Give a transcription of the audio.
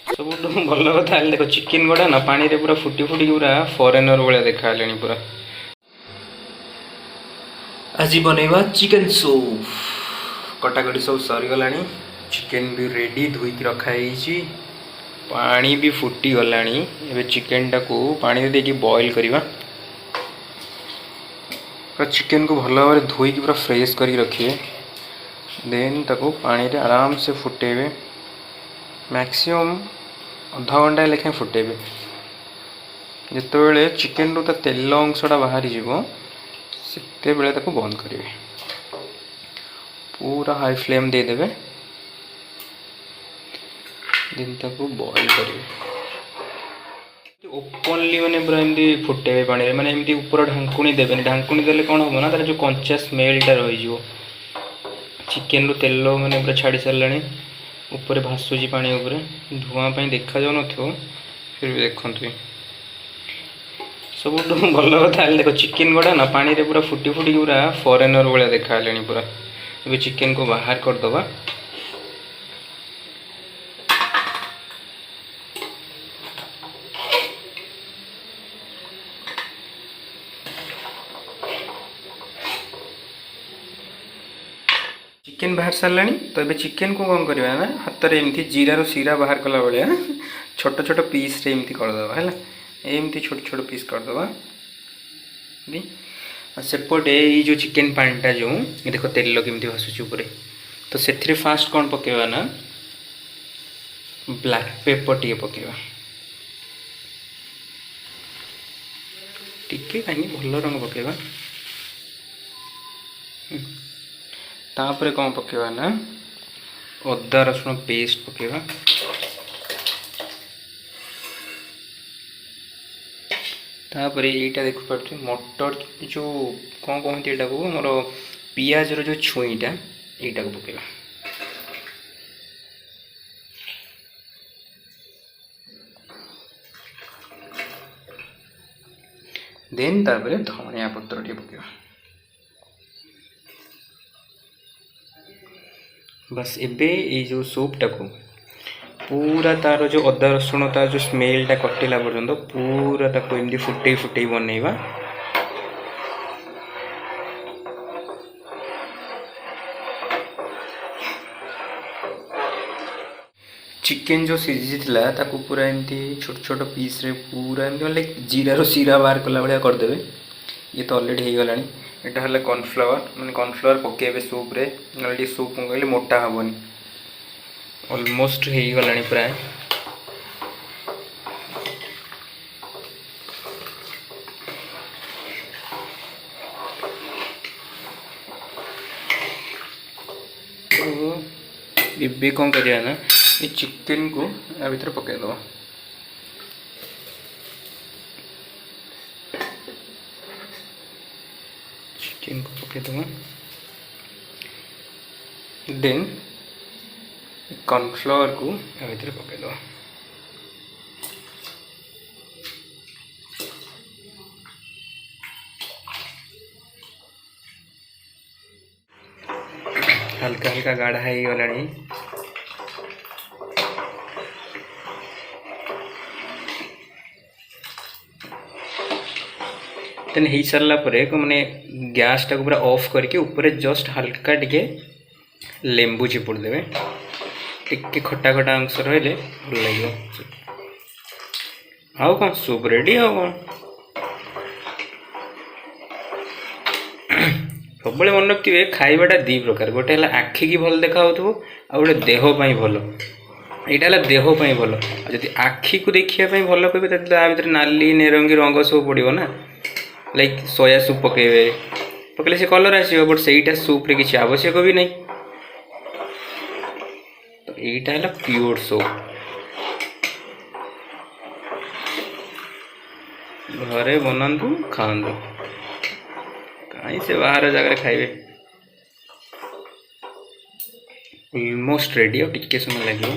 सब भल कथा देख चिकेन गुड़ा ना पानी रे पूरा फुटी फुटी पूरा फरेनर भाया देखा पूरा। आज बनैबा चिकेन सूप। कटाकटी सब सरीगला, चिकेन भी रेडी धोईकी रखाई, पानी भी फुटी गला। चिकेन टाकू पानी देके बॉईल करवा। चिकेन को भल भाव धोईकी पूरा फ्रेश कर रखिए। देन ताको पानी रे आराम से फुटेबे। मैक्सिमम अधा घंटा लेखे फुटेबे। जिते चिकेन रू तेल अंशटा बाहरी जीवो सेते बेले ताको बंद करेंगे। पूरा हाई फ्लेम दे देबे। दिन ताको बॉईल करेंगे ओपनली माने पूरा एमती फुटेबे पानी रे। माने एमती ऊपर ढांकुणी देबे। ढांकुणी देले कोन हो ना तार जो कंचा स्मेलटा रही जीवो। चिकेन रू तेल माने पूरा छाड़ी सारलाणी। ऊपर भासुची पानी ऊपर धुआं पाई देखा जाउ नथियो। फिर भी देखंतु सब भल कथा देख चिकेन गुड़ा ना पानी रे पूरा फुटी फुटी पूरा फरेनर भाया देखा पूरा। ये चिकेन को बाहर करदबा। चिकेन बाहर सारा तो ये चिकेन को कौन करवा ना हाथ में एमती जीरार सीरा बाहर कला भाया छोट छोट पीस रे एमती करदबा है। एमती छोट छोट पीस करदबा। सेपटे ये जो चिकेन पानीटा जो देख तेल केमती भासुची ऊपर तो से फास्ट कौन पकेवा ना ब्लैक पेपर टी पकेवा टिके कहीं भल रंग पकेवा। तापर कौन पकेवा ना अदा रसुण पेस्ट पकेवा। तापर यहीटा देख पार्थ मटर जो कौन कहते यहाँ को मोर पियाज रो छुईटा यहीटा को पकेवा। देन तापर धनिया पत्र टे पकेवा। बस एबे ये जो सूपटा को पूरा तार जो अदा रसुण तार जो स्मेलटा कटिला पर्यंत पूरा ताको एमती फुटे फुटे बनैबा। चिकेन जो सीझी थिला ताको पूरा एमती छोट छोट पीस रे पूरा एमती लाइक जीरार सीरा बाहर कला भाया करदेवे। ये तो ऑलरेडी हो गलानी। एटा हला कॉर्नफ्लावर माने कॉर्नफ्लावर पकेबे सूप रे नले सूप कहले मोटा हबनी। ऑलमोस्ट हो गलानी प्राय। तो ये कौन करिया ना ये चिकेन को या भीतर पके दो। चिकेन को पके दो। देन कॉर्नफ्लावर को या भीतर पके दो। हल्का हल्का गाढ़ा हो गलानी। तेन हो सारा पर मैंने गैस टाक पूरा ऑफ करके ऊपर जस्ट हल्का टिके लेंबू चिपुड़ देवे। टिके खटा खटा अंश रही भल लगे। आउ कौन सूप रेडी आ कौन सब मन रखिए। खाइबाटा दी प्रकार गोटे है आखि की भल देखा आ गोटे देहपाई भल। यहाँ देह भल जब आखि को देखापी भल कहे तो नाली नेरंगी रंग सब पड़ो ना। लाइक सोया सूप पकेबे पकड़े से कलर आसो बट सहीटा सूप रे किसी आवश्यक भी नहीं। तो यहीटा है प्योर सूप। घरे बनातु खातु कहीं से बाहर जगह खाइबे। ऑलमोस्ट रेडी और टिके समय लगे।